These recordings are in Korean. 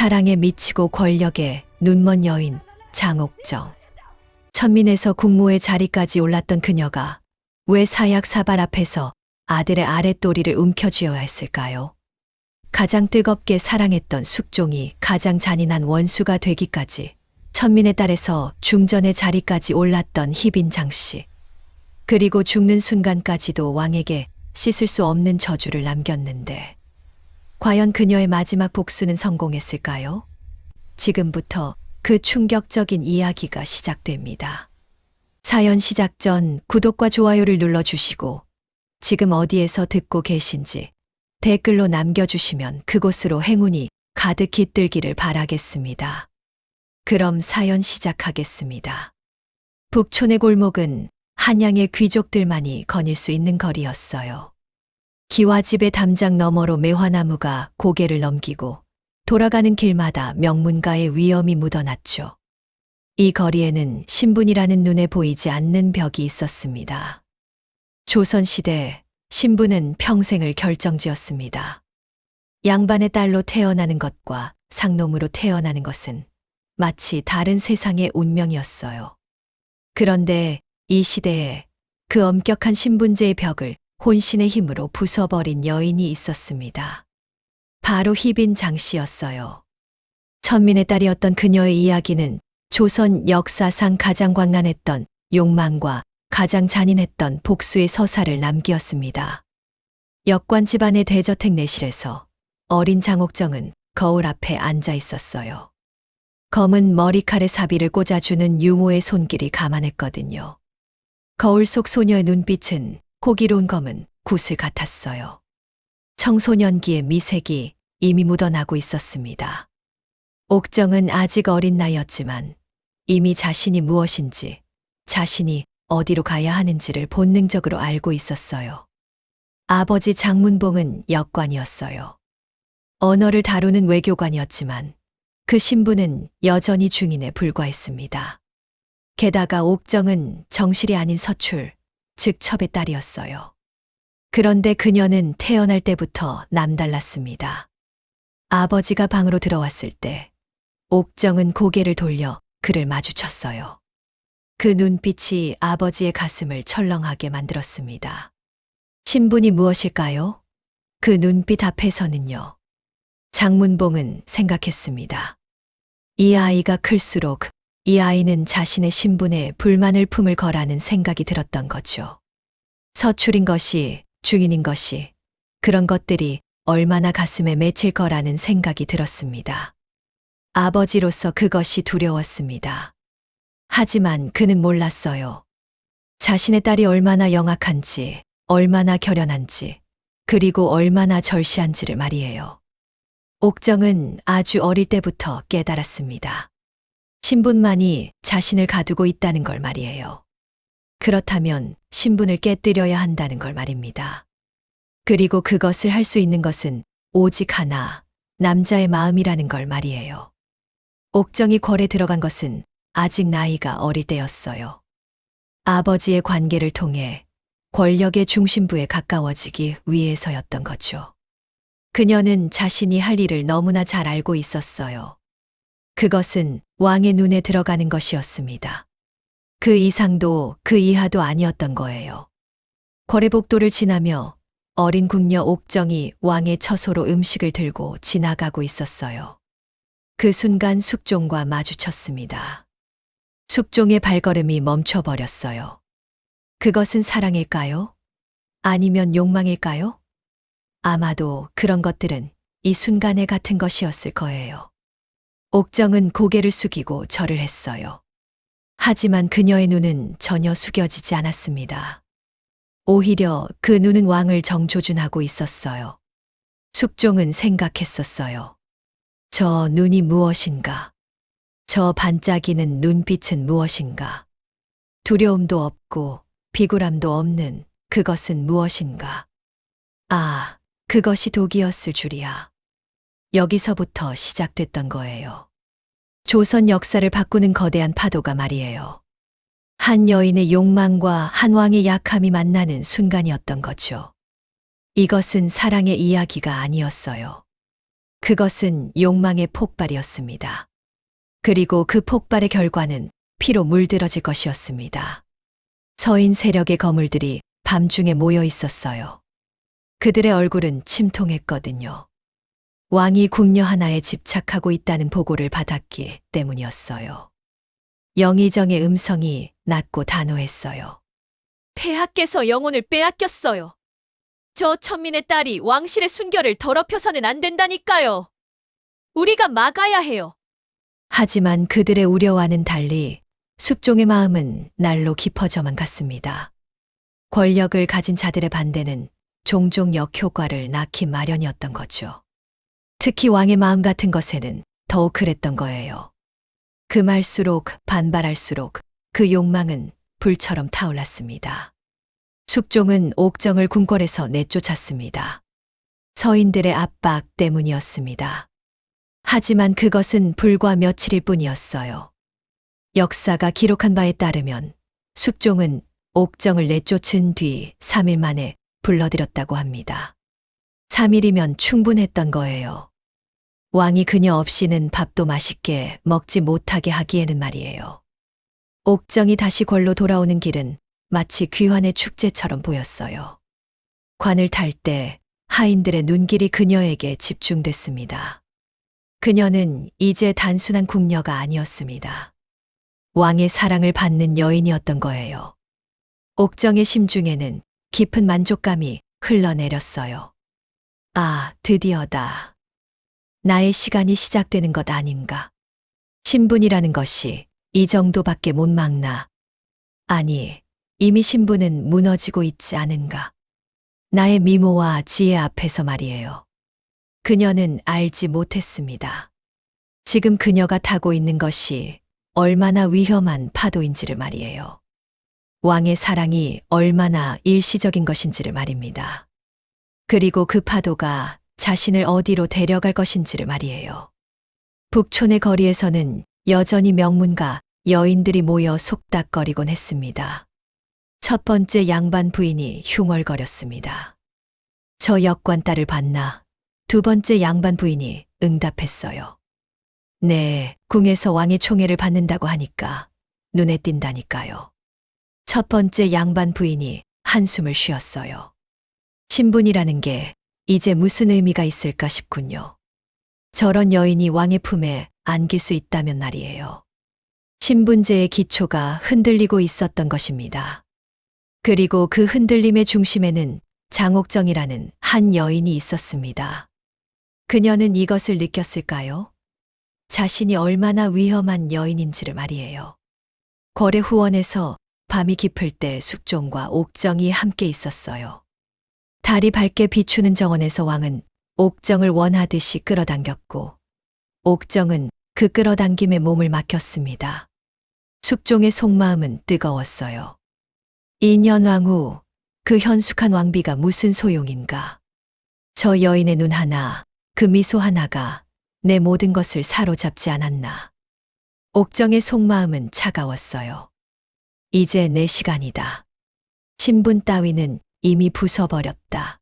사랑에 미치고 권력에 눈먼 여인 장옥정. 천민에서 국모의 자리까지 올랐던 그녀가 왜 사약 사발 앞에서 아들의 아랫도리를 움켜쥐어야 했을까요? 가장 뜨겁게 사랑했던 숙종이 가장 잔인한 원수가 되기까지 천민의 딸에서 중전의 자리까지 올랐던 희빈 장씨. 그리고 죽는 순간까지도 왕에게 씻을 수 없는 저주를 남겼는데 과연 그녀의 마지막 복수는 성공했을까요? 지금부터 그 충격적인 이야기가 시작됩니다. 사연 시작 전 구독과 좋아요를 눌러주시고 지금 어디에서 듣고 계신지 댓글로 남겨주시면 그곳으로 행운이 가득 깃들기를 바라겠습니다. 그럼 사연 시작하겠습니다. 북촌의 골목은 한양의 귀족들만이 거닐 수 있는 거리였어요. 기와집의 담장 너머로 매화나무가 고개를 넘기고 돌아가는 길마다 명문가의 위엄이 묻어났죠. 이 거리에는 신분이라는 눈에 보이지 않는 벽이 있었습니다. 조선시대 신분은 평생을 결정지었습니다. 양반의 딸로 태어나는 것과 상놈으로 태어나는 것은 마치 다른 세상의 운명이었어요. 그런데 이 시대에 그 엄격한 신분제의 벽을 혼신의 힘으로 부숴버린 여인이 있었습니다. 바로 희빈 장씨였어요. 천민의 딸이었던 그녀의 이야기는 조선 역사상 가장 광란했던 욕망과 가장 잔인했던 복수의 서사를 남기었습니다. 역관 집안의 대저택 내실에서 어린 장옥정은 거울 앞에 앉아 있었어요. 검은 머리칼에 사비를 꽂아주는 유모의 손길이 가만했거든요. 거울 속 소녀의 눈빛은 호기로운 검은 굿을 같았어요. 청소년기의 미색이 이미 묻어나고 있었습니다. 옥정은 아직 어린 나이였지만 이미 자신이 무엇인지, 자신이 어디로 가야 하는지를 본능적으로 알고 있었어요. 아버지 장문봉은 역관이었어요. 언어를 다루는 외교관이었지만 그 신분은 여전히 중인에 불과했습니다. 게다가 옥정은 정실이 아닌 서출, 즉 첩의 딸이었어요. 그런데 그녀는 태어날 때부터 남달랐습니다. 아버지가 방으로 들어왔을 때 옥정은 고개를 돌려 그를 마주쳤어요. 그 눈빛이 아버지의 가슴을 철렁하게 만들었습니다. 신분이 무엇일까요? 그 눈빛 앞에서는요. 장문봉은 생각했습니다. 이 아이가 클수록 이 아이는 자신의 신분에 불만을 품을 거라는 생각이 들었던 거죠. 서출인 것이, 중인인 것이, 그런 것들이 얼마나 가슴에 맺힐 거라는 생각이 들었습니다. 아버지로서 그것이 두려웠습니다. 하지만 그는 몰랐어요. 자신의 딸이 얼마나 영악한지, 얼마나 결연한지, 그리고 얼마나 절실한지를 말이에요. 옥정은 아주 어릴 때부터 깨달았습니다. 신분만이 자신을 가두고 있다는 걸 말이에요. 그렇다면 신분을 깨뜨려야 한다는 걸 말입니다. 그리고 그것을 할 수 있는 것은 오직 하나, 남자의 마음이라는 걸 말이에요. 옥정이 궐에 들어간 것은 아직 나이가 어릴 때였어요. 아버지의 관계를 통해 권력의 중심부에 가까워지기 위해서였던 거죠. 그녀는 자신이 할 일을 너무나 잘 알고 있었어요. 그것은 왕의 눈에 들어가는 것이었습니다. 그 이상도 그 이하도 아니었던 거예요. 거래복도를 지나며 어린 궁녀 옥정이 왕의 처소로 음식을 들고 지나가고 있었어요. 그 순간 숙종과 마주쳤습니다. 숙종의 발걸음이 멈춰버렸어요. 그것은 사랑일까요? 아니면 욕망일까요? 아마도 그런 것들은 이 순간에 같은 것이었을 거예요. 옥정은 고개를 숙이고 절을 했어요. 하지만 그녀의 눈은 전혀 숙여지지 않았습니다. 오히려 그 눈은 왕을 정조준하고 있었어요. 숙종은 생각했었어요. 저 눈이 무엇인가? 저 반짝이는 눈빛은 무엇인가? 두려움도 없고 비굴함도 없는 그것은 무엇인가? 아, 그것이 독이었을 줄이야. 여기서부터 시작됐던 거예요. 조선 역사를 바꾸는 거대한 파도가 말이에요. 한 여인의 욕망과 한 왕의 약함이 만나는 순간이었던 거죠. 이것은 사랑의 이야기가 아니었어요. 그것은 욕망의 폭발이었습니다. 그리고 그 폭발의 결과는 피로 물들어질 것이었습니다. 서인 세력의 거물들이 밤중에 모여 있었어요. 그들의 얼굴은 침통했거든요. 왕이 궁녀 하나에 집착하고 있다는 보고를 받았기 때문이었어요. 영의정의 음성이 낮고 단호했어요. 폐하께서 영혼을 빼앗겼어요. 저 천민의 딸이 왕실의 순결을 더럽혀서는 안 된다니까요. 우리가 막아야 해요. 하지만 그들의 우려와는 달리 숙종의 마음은 날로 깊어져만 갔습니다. 권력을 가진 자들의 반대는 종종 역효과를 낳기 마련이었던 거죠. 특히 왕의 마음 같은 것에는 더욱 그랬던 거예요. 금할수록 반발할수록 그 욕망은 불처럼 타올랐습니다. 숙종은 옥정을 궁궐에서 내쫓았습니다. 서인들의 압박 때문이었습니다. 하지만 그것은 불과 며칠일 뿐이었어요. 역사가 기록한 바에 따르면 숙종은 옥정을 내쫓은 뒤 3일 만에 불러들였다고 합니다. 3일이면 충분했던 거예요. 왕이 그녀 없이는 밥도 맛있게 먹지 못하게 하기에는 말이에요. 옥정이 다시 궐로 돌아오는 길은 마치 귀환의 축제처럼 보였어요. 관을 탈 때 하인들의 눈길이 그녀에게 집중됐습니다. 그녀는 이제 단순한 궁녀가 아니었습니다. 왕의 사랑을 받는 여인이었던 거예요. 옥정의 심중에는 깊은 만족감이 흘러내렸어요. 아, 드디어다. 나의 시간이 시작되는 것 아닌가. 신분이라는 것이 이 정도밖에 못 막나. 아니, 이미 신분은 무너지고 있지 않은가. 나의 미모와 지혜 앞에서 말이에요. 그녀는 알지 못했습니다. 지금 그녀가 타고 있는 것이 얼마나 위험한 파도인지를 말이에요. 왕의 사랑이 얼마나 일시적인 것인지를 말입니다. 그리고 그 파도가 자신을 어디로 데려갈 것인지를 말이에요. 북촌의 거리에서는 여전히 명문가 여인들이 모여 속닥거리곤 했습니다. 첫 번째 양반 부인이 흉얼거렸습니다. 저 역관 딸을 봤나? 두 번째 양반 부인이 응답했어요. 네, 궁에서 왕의 총애를 받는다고 하니까 눈에 띈다니까요. 첫 번째 양반 부인이 한숨을 쉬었어요. 신분이라는 게 이제 무슨 의미가 있을까 싶군요. 저런 여인이 왕의 품에 안길 수 있다면 말이에요. 신분제의 기초가 흔들리고 있었던 것입니다. 그리고 그 흔들림의 중심에는 장옥정이라는 한 여인이 있었습니다. 그녀는 이것을 느꼈을까요? 자신이 얼마나 위험한 여인인지를 말이에요. 거래 후원에서 밤이 깊을 때 숙종과 옥정이 함께 있었어요. 달이 밝게 비추는 정원에서 왕은 옥정을 원하듯이 끌어당겼고 옥정은 그 끌어당김에 몸을 맡겼습니다. 숙종의 속마음은 뜨거웠어요. 2년 왕 후 그 현숙한 왕비가 무슨 소용인가. 저 여인의 눈 하나, 그 미소 하나가 내 모든 것을 사로잡지 않았나. 옥정의 속마음은 차가웠어요. 이제 내 시간이다. 신분 따위는 이미 부숴버렸다.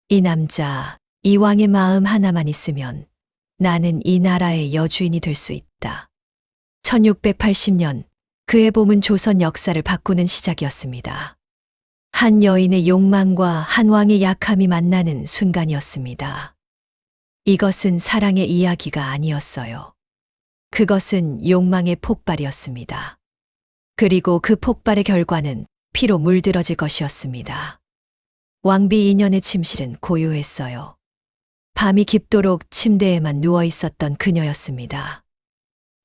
이 남자, 이 왕의 마음 하나만 있으면 나는 이 나라의 여주인이 될 수 있다. 1680년 그의 봄은 조선 역사를 바꾸는 시작이었습니다. 한 여인의 욕망과 한 왕의 약함이 만나는 순간이었습니다. 이것은 사랑의 이야기가 아니었어요. 그것은 욕망의 폭발이었습니다. 그리고 그 폭발의 결과는 피로 물들어질 것이었습니다. 왕비 인연의 침실은 고요했어요. 밤이 깊도록 침대에만 누워 있었던 그녀였습니다.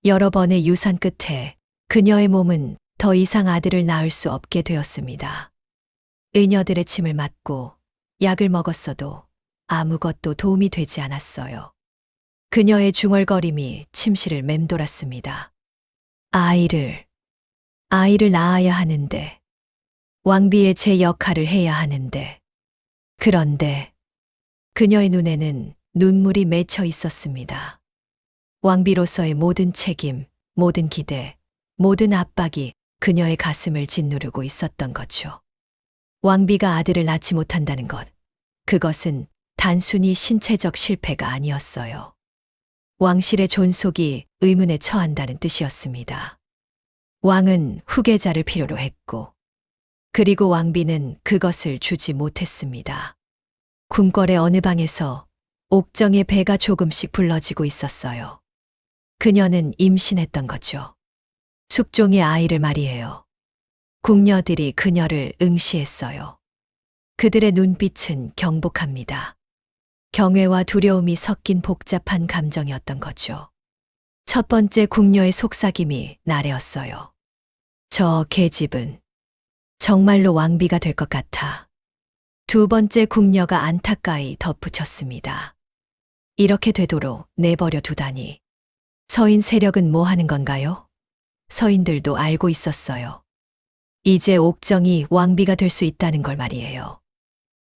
여러 번의 유산 끝에 그녀의 몸은 더 이상 아들을 낳을 수 없게 되었습니다. 의녀들의 침을 맞고 약을 먹었어도 아무것도 도움이 되지 않았어요. 그녀의 중얼거림이 침실을 맴돌았습니다. 아이를 낳아야 하는데, 왕비의 제 역할을 해야 하는데, 그런데 그녀의 눈에는 눈물이 맺혀 있었습니다. 왕비로서의 모든 책임, 모든 기대, 모든 압박이 그녀의 가슴을 짓누르고 있었던 거죠. 왕비가 아들을 낳지 못한다는 것, 그것은 단순히 신체적 실패가 아니었어요. 왕실의 존속이 의문에 처한다는 뜻이었습니다. 왕은 후계자를 필요로 했고, 그리고 왕비는 그것을 주지 못했습니다. 궁궐의 어느 방에서 옥정의 배가 조금씩 불러지고 있었어요. 그녀는 임신했던 거죠. 숙종의 아이를 말이에요. 궁녀들이 그녀를 응시했어요. 그들의 눈빛은 경복합니다. 경외와 두려움이 섞인 복잡한 감정이었던 거죠. 첫 번째 궁녀의 속삭임이 나래었어요. 저 계집은 정말로 왕비가 될 것 같아. 두 번째 궁녀가 안타까이 덧붙였습니다. 이렇게 되도록 내버려 두다니. 서인 세력은 뭐 하는 건가요? 서인들도 알고 있었어요. 이제 옥정이 왕비가 될 수 있다는 걸 말이에요.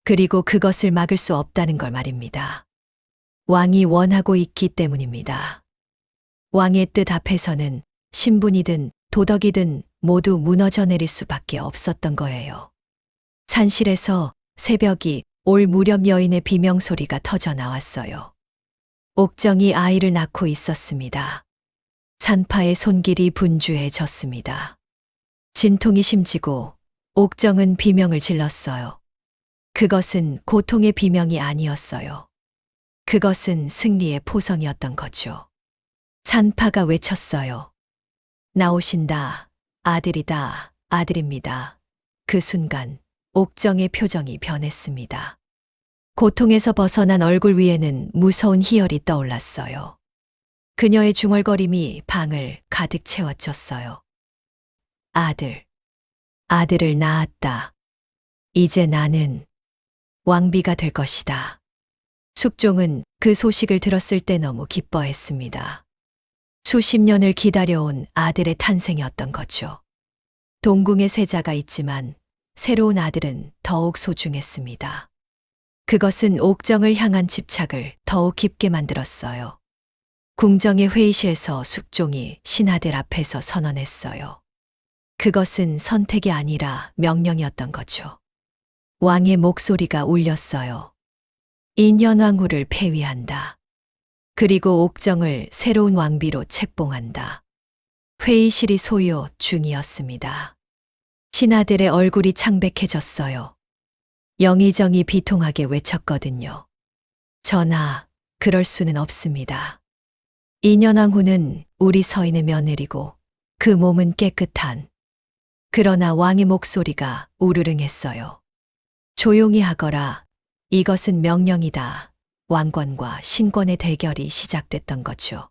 그리고 그것을 막을 수 없다는 걸 말입니다. 왕이 원하고 있기 때문입니다. 왕의 뜻 앞에서는 신분이든 도덕이든 모두 무너져 내릴 수밖에 없었던 거예요. 산실에서 새벽이 올 무렵 여인의 비명소리가 터져 나왔어요. 옥정이 아이를 낳고 있었습니다. 산파의 손길이 분주해졌습니다. 진통이 심지고 옥정은 비명을 질렀어요. 그것은 고통의 비명이 아니었어요. 그것은 승리의 포성이었던 거죠. 산파가 외쳤어요. 나오신다. 아들이다. 아들입니다. 그 순간 옥정의 표정이 변했습니다. 고통에서 벗어난 얼굴 위에는 무서운 희열이 떠올랐어요. 그녀의 중얼거림이 방을 가득 채워쳤어요. 아들을 낳았다. 이제 나는 왕비가 될 것이다. 숙종은 그 소식을 들었을 때 너무 기뻐했습니다. 수십 년을 기다려온 아들의 탄생이었던 거죠. 동궁에 세자가 있지만 새로운 아들은 더욱 소중했습니다. 그것은 옥정을 향한 집착을 더욱 깊게 만들었어요. 궁정의 회의실에서 숙종이 신하들 앞에서 선언했어요. 그것은 선택이 아니라 명령이었던 거죠. 왕의 목소리가 울렸어요. 인현왕후를 폐위한다. 그리고 옥정을 새로운 왕비로 책봉한다. 회의실이 소요 중이었습니다. 신하들의 얼굴이 창백해졌어요. 영의정이 비통하게 외쳤거든요. 전하, 그럴 수는 없습니다. 인현왕후는 우리 서인의 며느리고 그 몸은 깨끗한. 그러나 왕의 목소리가 우르릉했어요. 조용히 하거라. 이것은 명령이다. 왕권과 신권의 대결이 시작됐던 거죠.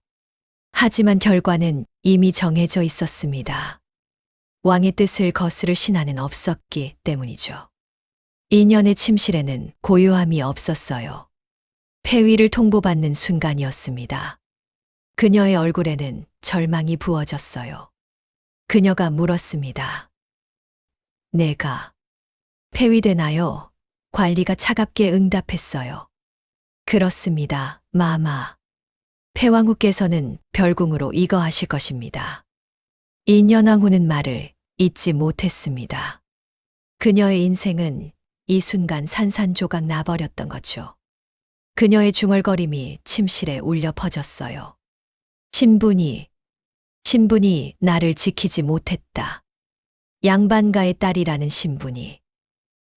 하지만 결과는 이미 정해져 있었습니다. 왕의 뜻을 거스를 신하는 없었기 때문이죠. 인연의 침실에는 고요함이 없었어요. 폐위를 통보받는 순간이었습니다. 그녀의 얼굴에는 절망이 부어졌어요. 그녀가 물었습니다. 내가 폐위되나요? 관리가 차갑게 응답했어요. 그렇습니다, 마마. 폐왕후께서는 별궁으로 이거하실 것입니다. 인현왕후는 말을 잊지 못했습니다. 그녀의 인생은 이 순간 산산조각 나버렸던 거죠. 그녀의 중얼거림이 침실에 울려 퍼졌어요. 신분이 나를 지키지 못했다. 양반가의 딸이라는 신분이,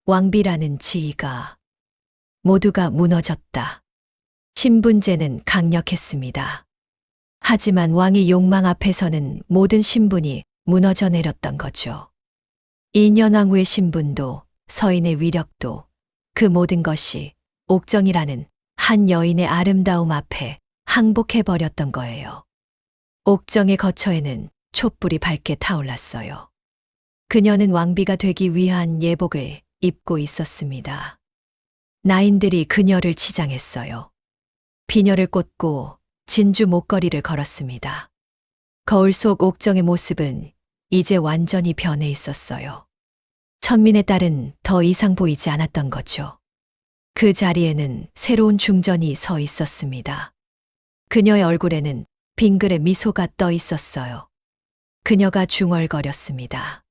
왕비라는 지위가 모두가 무너졌다. 신분제는 강력했습니다. 하지만 왕의 욕망 앞에서는 모든 신분이 무너져 내렸던 거죠. 인현왕후의 신분도 서인의 위력도 그 모든 것이 옥정이라는 한 여인의 아름다움 앞에 항복해버렸던 거예요. 옥정의 거처에는 촛불이 밝게 타올랐어요. 그녀는 왕비가 되기 위한 예복을 입고 있었습니다. 나인들이 그녀를 치장했어요. 비녀를 꽂고 진주 목걸이를 걸었습니다. 거울 속 옥정의 모습은 이제 완전히 변해 있었어요. 천민의 딸은 더 이상 보이지 않았던 거죠. 그 자리에는 새로운 중전이 서 있었습니다. 그녀의 얼굴에는 빙글의 미소가 떠 있었어요. 그녀가 중얼거렸습니다.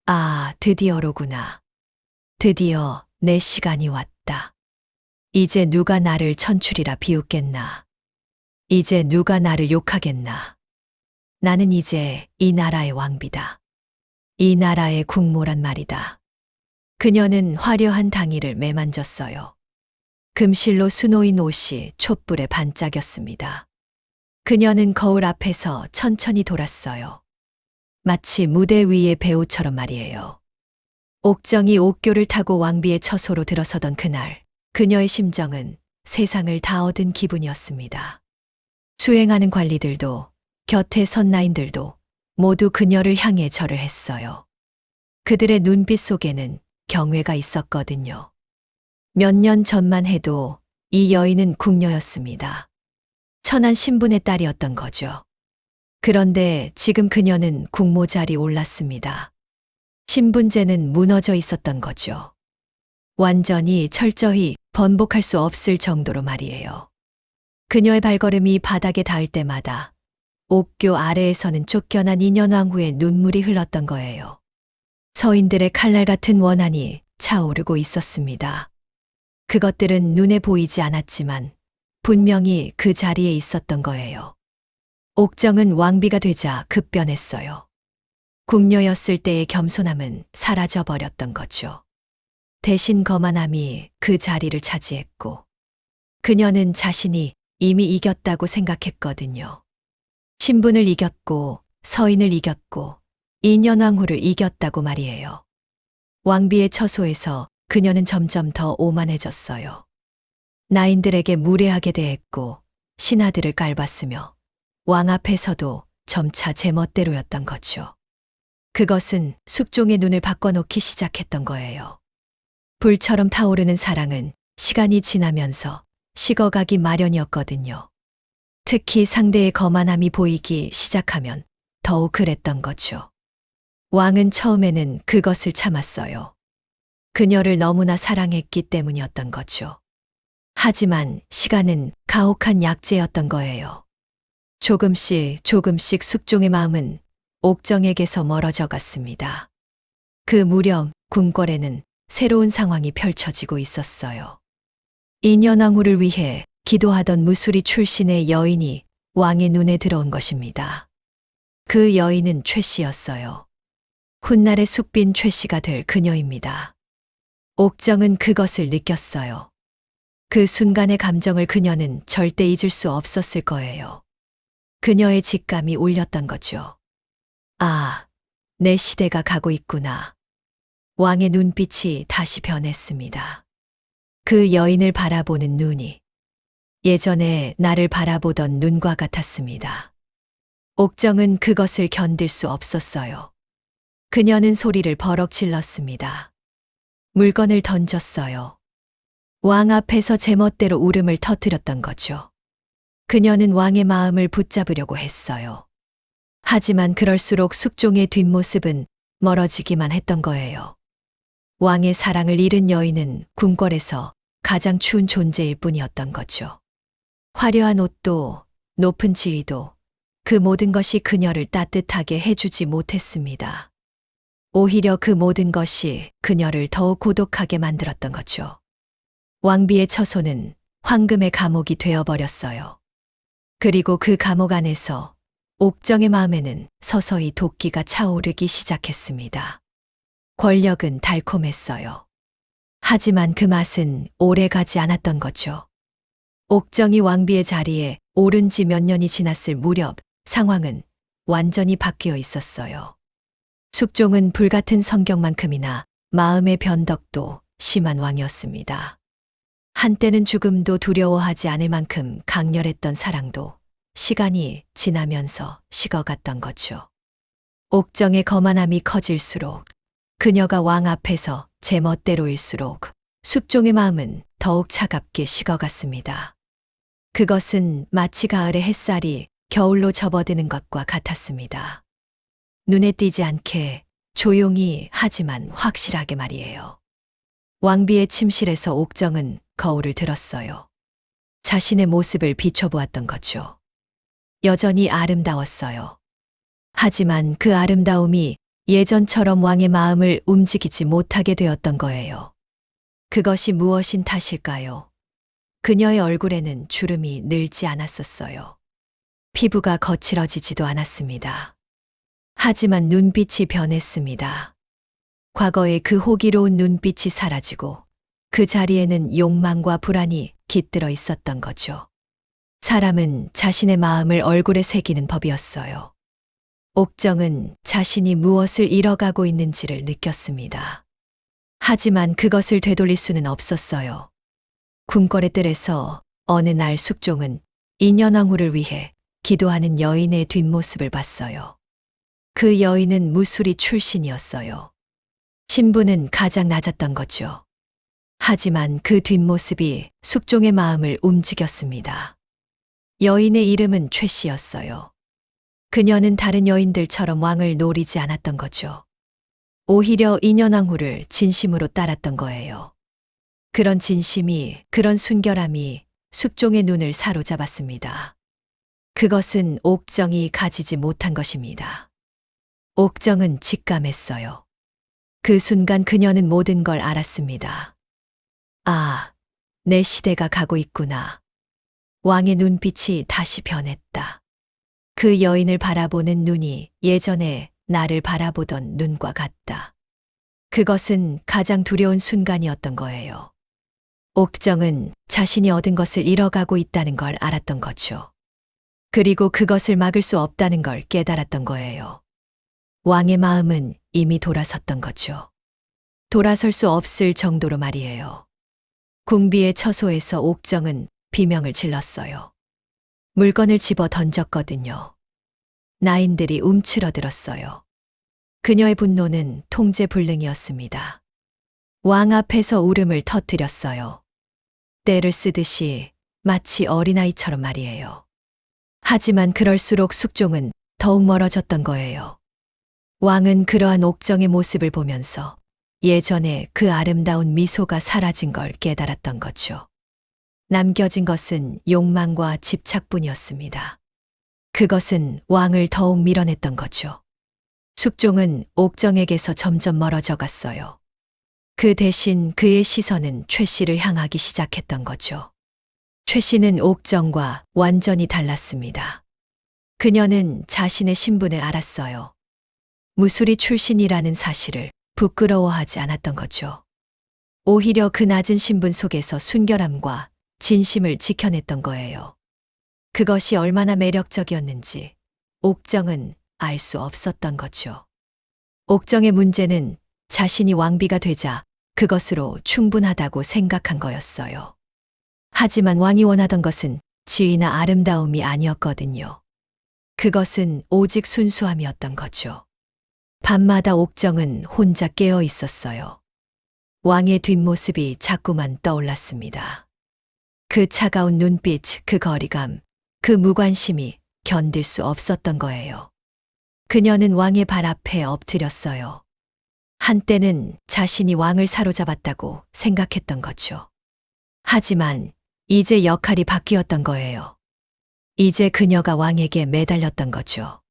아, 드디어로구나. 드디어 내 시간이 왔다. 이제 누가 나를 천출이라 비웃겠나. 이제 누가 나를 욕하겠나. 나는 이제 이 나라의 왕비다. 이 나라의 국모란 말이다. 그녀는 화려한 당의를 매만졌어요. 금실로 수놓인 옷이 촛불에 반짝였습니다. 그녀는 거울 앞에서 천천히 돌았어요. 마치 무대 위의 배우처럼 말이에요. 옥정이 옥교를 타고 왕비의 처소로 들어서던 그날, 그녀의 심정은 세상을 다 얻은 기분이었습니다. 수행하는 관리들도, 곁에 선 나인들도 모두 그녀를 향해 절을 했어요. 그들의 눈빛 속에는 경외가 있었거든요. 몇 년 전만 해도 이 여인은 궁녀였습니다. 천한 신분의 딸이었던 거죠. 그런데 지금 그녀는 국모 자리에 올랐습니다. 신분제는 무너져 있었던 거죠. 완전히 철저히 번복할 수 없을 정도로 말이에요. 그녀의 발걸음이 바닥에 닿을 때마다 옥교 아래에서는 쫓겨난 인현왕후의 눈물이 흘렀던 거예요. 서인들의 칼날 같은 원한이 차오르고 있었습니다. 그것들은 눈에 보이지 않았지만 분명히 그 자리에 있었던 거예요. 옥정은 왕비가 되자 급변했어요. 궁녀였을 때의 겸손함은 사라져 버렸던 거죠. 대신 거만함이 그 자리를 차지했고, 그녀는 자신이 이미 이겼다고 생각했거든요. 신분을 이겼고, 서인을 이겼고, 인현왕후를 이겼다고 말이에요. 왕비의 처소에서 그녀는 점점 더 오만해졌어요. 나인들에게 무례하게 대했고, 신하들을 깔봤으며, 왕 앞에서도 점차 제멋대로였던 거죠. 그것은 숙종의 눈을 바꿔놓기 시작했던 거예요. 불처럼 타오르는 사랑은 시간이 지나면서 식어가기 마련이었거든요. 특히 상대의 거만함이 보이기 시작하면 더욱 그랬던 거죠. 왕은 처음에는 그것을 참았어요. 그녀를 너무나 사랑했기 때문이었던 거죠. 하지만 시간은 가혹한 약재였던 거예요. 조금씩 조금씩 숙종의 마음은 옥정에게서 멀어져 갔습니다. 그 무렵 궁궐에는 새로운 상황이 펼쳐지고 있었어요. 인현왕후를 위해 기도하던 무수리 출신의 여인이 왕의 눈에 들어온 것입니다. 그 여인은 최 씨였어요. 훗날의 숙빈 최 씨가 될 그녀입니다. 옥정은 그것을 느꼈어요. 그 순간의 감정을 그녀는 절대 잊을 수 없었을 거예요. 그녀의 직감이 울렸던 거죠. 아, 내 시대가 가고 있구나. 왕의 눈빛이 다시 변했습니다. 그 여인을 바라보는 눈이 예전에 나를 바라보던 눈과 같았습니다. 옥정은 그것을 견딜 수 없었어요. 그녀는 소리를 버럭 질렀습니다. 물건을 던졌어요. 왕 앞에서 제멋대로 울음을 터뜨렸던 거죠. 그녀는 왕의 마음을 붙잡으려고 했어요. 하지만 그럴수록 숙종의 뒷모습은 멀어지기만 했던 거예요. 왕의 사랑을 잃은 여인은 궁궐에서 가장 추운 존재일 뿐이었던 거죠. 화려한 옷도 높은 지위도 그 모든 것이 그녀를 따뜻하게 해주지 못했습니다. 오히려 그 모든 것이 그녀를 더욱 고독하게 만들었던 거죠. 왕비의 처소는 황금의 감옥이 되어버렸어요. 그리고 그 감옥 안에서 옥정의 마음에는 서서히 도끼가 차오르기 시작했습니다. 권력은 달콤했어요. 하지만 그 맛은 오래 가지 않았던 거죠. 옥정이 왕비의 자리에 오른 지 몇 년이 지났을 무렵 상황은 완전히 바뀌어 있었어요. 숙종은 불같은 성격만큼이나 마음의 변덕도 심한 왕이었습니다. 한때는 죽음도 두려워하지 않을 만큼 강렬했던 사랑도 시간이 지나면서 식어갔던 거죠. 옥정의 거만함이 커질수록 그녀가 왕 앞에서 제멋대로일수록 숙종의 마음은 더욱 차갑게 식어갔습니다. 그것은 마치 가을의 햇살이 겨울로 접어드는 것과 같았습니다. 눈에 띄지 않게 조용히 하지만 확실하게 말이에요. 왕비의 침실에서 옥정은 거울을 들었어요. 자신의 모습을 비춰보았던 거죠. 여전히 아름다웠어요. 하지만 그 아름다움이 예전처럼 왕의 마음을 움직이지 못하게 되었던 거예요. 그것이 무엇인 탓일까요? 그녀의 얼굴에는 주름이 늘지 않았었어요. 피부가 거칠어지지도 않았습니다. 하지만 눈빛이 변했습니다. 과거의 그 호기로운 눈빛이 사라지고 그 자리에는 욕망과 불안이 깃들어 있었던 거죠. 사람은 자신의 마음을 얼굴에 새기는 법이었어요. 옥정은 자신이 무엇을 잃어가고 있는지를 느꼈습니다. 하지만 그것을 되돌릴 수는 없었어요. 궁궐의 뜰에서 어느 날 숙종은 인현왕후를 위해 기도하는 여인의 뒷모습을 봤어요. 그 여인은 무술이 출신이었어요. 신분은 가장 낮았던 거죠. 하지만 그 뒷모습이 숙종의 마음을 움직였습니다. 여인의 이름은 최 씨였어요. 그녀는 다른 여인들처럼 왕을 노리지 않았던 거죠. 오히려 인현왕후를 진심으로 따랐던 거예요. 그런 진심이, 그런 순결함이 숙종의 눈을 사로잡았습니다. 그것은 옥정이 가지지 못한 것입니다. 옥정은 직감했어요. 그 순간 그녀는 모든 걸 알았습니다. 아, 내 시대가 가고 있구나. 왕의 눈빛이 다시 변했다. 그 여인을 바라보는 눈이 예전에 나를 바라보던 눈과 같다. 그것은 가장 두려운 순간이었던 거예요. 옥정은 자신이 얻은 것을 잃어가고 있다는 걸 알았던 거죠. 그리고 그것을 막을 수 없다는 걸 깨달았던 거예요. 왕의 마음은 이미 돌아섰던 거죠. 돌아설 수 없을 정도로 말이에요. 궁비의 처소에서 옥정은 비명을 질렀어요. 물건을 집어 던졌거든요. 나인들이 움츠러들었어요. 그녀의 분노는 통제불능이었습니다. 왕 앞에서 울음을 터뜨렸어요. 때를 쓰듯이 마치 어린아이처럼 말이에요. 하지만 그럴수록 숙종은 더욱 멀어졌던 거예요. 왕은 그러한 옥정의 모습을 보면서 예전에 그 아름다운 미소가 사라진 걸 깨달았던 거죠. 남겨진 것은 욕망과 집착뿐이었습니다. 그것은 왕을 더욱 밀어냈던 거죠. 숙종은 옥정에게서 점점 멀어져 갔어요. 그 대신 그의 시선은 최 씨를 향하기 시작했던 거죠. 최 씨는 옥정과 완전히 달랐습니다. 그녀는 자신의 신분을 알았어요. 무술이 출신이라는 사실을 부끄러워하지 않았던 거죠. 오히려 그 낮은 신분 속에서 순결함과 진심을 지켜냈던 거예요. 그것이 얼마나 매력적이었는지 옥정은 알 수 없었던 거죠. 옥정의 문제는 자신이 왕비가 되자 그것으로 충분하다고 생각한 거였어요. 하지만 왕이 원하던 것은 지위나 아름다움이 아니었거든요. 그것은 오직 순수함이었던 거죠. 밤마다 옥정은 혼자 깨어 있었어요. 왕의 뒷모습이 자꾸만 떠올랐습니다. 그 차가운 눈빛, 그 거리감, 그 무관심이 견딜 수 없었던 거예요. 그녀는 왕의 발 앞에 엎드렸어요. 한때는 자신이 왕을 사로잡았다고 생각했던 거죠. 하지만 이제 역할이 바뀌었던 거예요. 이제 그녀가 왕에게 매달렸던 거죠.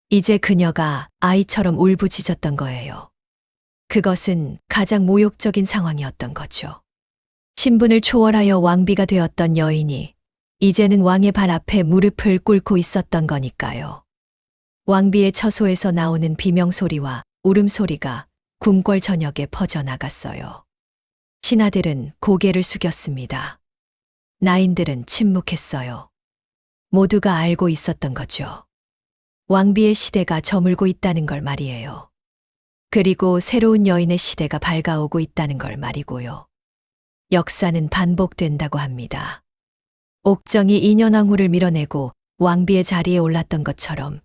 이제 그녀가 아이처럼 울부짖었던 거예요. 그것은 가장 모욕적인 상황이었던 거죠. 신분을 초월하여 왕비가 되었던 여인이 이제는 왕의 발 앞에 무릎을 꿇고 있었던 거니까요. 왕비의 처소에서 나오는 비명소리와 울음소리가 궁궐 전역에 퍼져나갔어요. 신하들은 고개를 숙였습니다. 나인들은 침묵했어요. 모두가 알고 있었던 거죠. 왕비의 시대가 저물고 있다는 걸 말이에요. 그리고 새로운 여인의 시대가 밝아오고 있다는 걸 말이고요. 역사는 반복된다고 합니다. 옥정이 인현왕후를 밀어내고 왕비의 자리에 올랐던 것처럼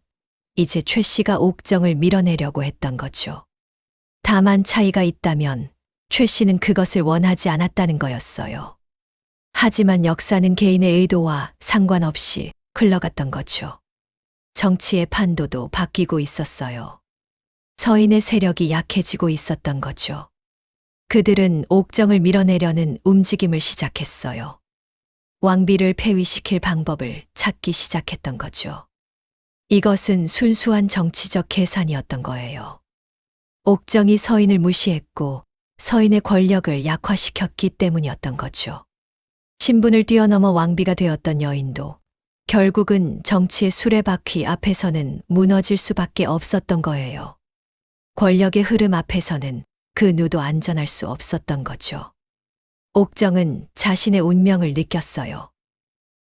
이제 최 씨가 옥정을 밀어내려고 했던 거죠. 다만 차이가 있다면 최 씨는 그것을 원하지 않았다는 거였어요. 하지만 역사는 개인의 의도와 상관없이 흘러갔던 거죠. 정치의 판도도 바뀌고 있었어요. 서인의 세력이 약해지고 있었던 거죠. 그들은 옥정을 밀어내려는 움직임을 시작했어요. 왕비를 폐위시킬 방법을 찾기 시작했던 거죠. 이것은 순수한 정치적 계산이었던 거예요. 옥정이 서인을 무시했고 서인의 권력을 약화시켰기 때문이었던 거죠. 신분을 뛰어넘어 왕비가 되었던 여인도 결국은 정치의 수레바퀴 앞에서는 무너질 수밖에 없었던 거예요. 권력의 흐름 앞에서는 그 누도 안전할 수 없었던 거죠. 옥정은 자신의 운명을 느꼈어요.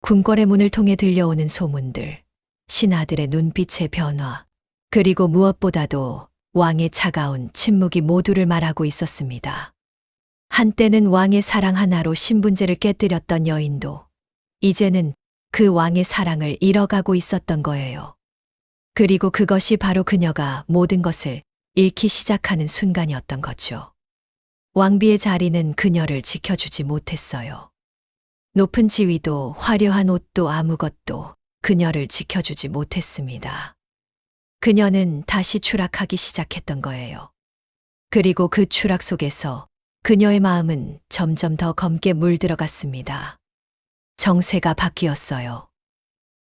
궁궐의 문을 통해 들려오는 소문들, 신하들의 눈빛의 변화, 그리고 무엇보다도 왕의 차가운 침묵이 모두를 말하고 있었습니다. 한때는 왕의 사랑 하나로 신분제를 깨뜨렸던 여인도 이제는 그 왕의 사랑을 잃어가고 있었던 거예요. 그리고 그것이 바로 그녀가 모든 것을 잃기 시작하는 순간이었던 거죠. 왕비의 자리는 그녀를 지켜주지 못했어요. 높은 지위도 화려한 옷도 아무것도 그녀를 지켜주지 못했습니다. 그녀는 다시 추락하기 시작했던 거예요. 그리고 그 추락 속에서 그녀의 마음은 점점 더 검게 물들어갔습니다. 정세가 바뀌었어요.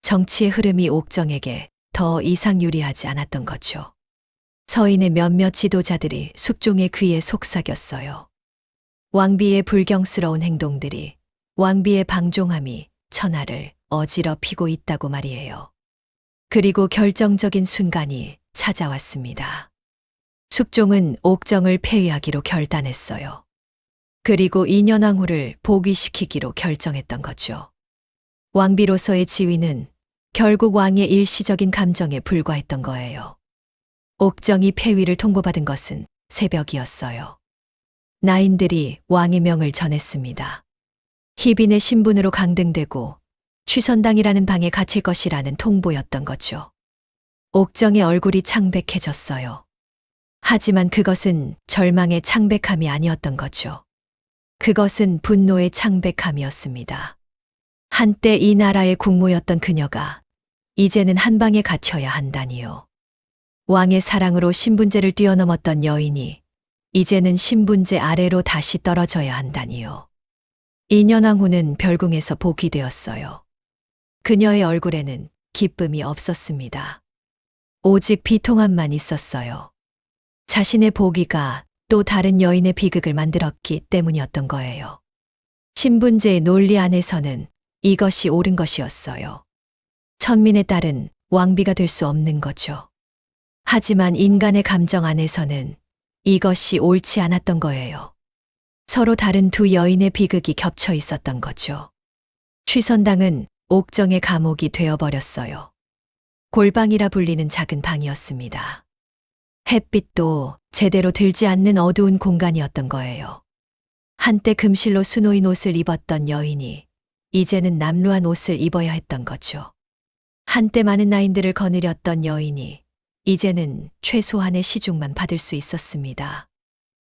정치의 흐름이 옥정에게 더 이상 유리하지 않았던 거죠. 서인의 몇몇 지도자들이 숙종의 귀에 속삭였어요. 왕비의 불경스러운 행동들이, 왕비의 방종함이 천하를 어지럽히고 있다고 말이에요. 그리고 결정적인 순간이 찾아왔습니다. 숙종은 옥정을 폐위하기로 결단했어요. 그리고 인현왕후를 복위시키기로 결정했던 거죠. 왕비로서의 지위는 결국 왕의 일시적인 감정에 불과했던 거예요. 옥정이 폐위를 통보받은 것은 새벽이었어요. 나인들이 왕의 명을 전했습니다. 희빈의 신분으로 강등되고 취선당이라는 방에 갇힐 것이라는 통보였던 거죠. 옥정의 얼굴이 창백해졌어요. 하지만 그것은 절망의 창백함이 아니었던 거죠. 그것은 분노의 창백함이었습니다. 한때 이 나라의 국모였던 그녀가 이제는 한 방에 갇혀야 한다니요. 왕의 사랑으로 신분제를 뛰어넘었던 여인이 이제는 신분제 아래로 다시 떨어져야 한다니요. 인현왕후는 별궁에서 복위되었어요. 그녀의 얼굴에는 기쁨이 없었습니다. 오직 비통함만 있었어요. 자신의 복위가 또 다른 여인의 비극을 만들었기 때문이었던 거예요. 신분제의 논리 안에서는 이것이 옳은 것이었어요. 천민의 딸은 왕비가 될 수 없는 거죠. 하지만 인간의 감정 안에서는 이것이 옳지 않았던 거예요. 서로 다른 두 여인의 비극이 겹쳐 있었던 거죠. 취선당은 옥정의 감옥이 되어버렸어요. 골방이라 불리는 작은 방이었습니다. 햇빛도 제대로 들지 않는 어두운 공간이었던 거예요. 한때 금실로 수놓인 옷을 입었던 여인이 이제는 남루한 옷을 입어야 했던 거죠. 한때 많은 나인들을 거느렸던 여인이 이제는 최소한의 시중만 받을 수 있었습니다.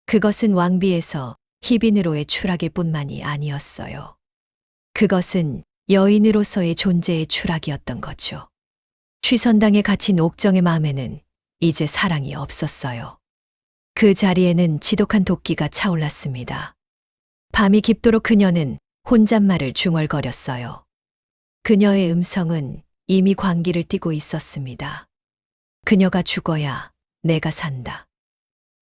그것은 왕비에서 희빈으로의 추락일 뿐만이 아니었어요. 그것은 여인으로서의 존재의 추락이었던 거죠. 취선당에 갇힌 옥정의 마음에는 이제 사랑이 없었어요. 그 자리에는 지독한 도끼가 차올랐습니다. 밤이 깊도록 그녀는 혼잣말을 중얼거렸어요. 그녀의 음성은 이미 광기를 띠고 있었습니다. 그녀가 죽어야 내가 산다.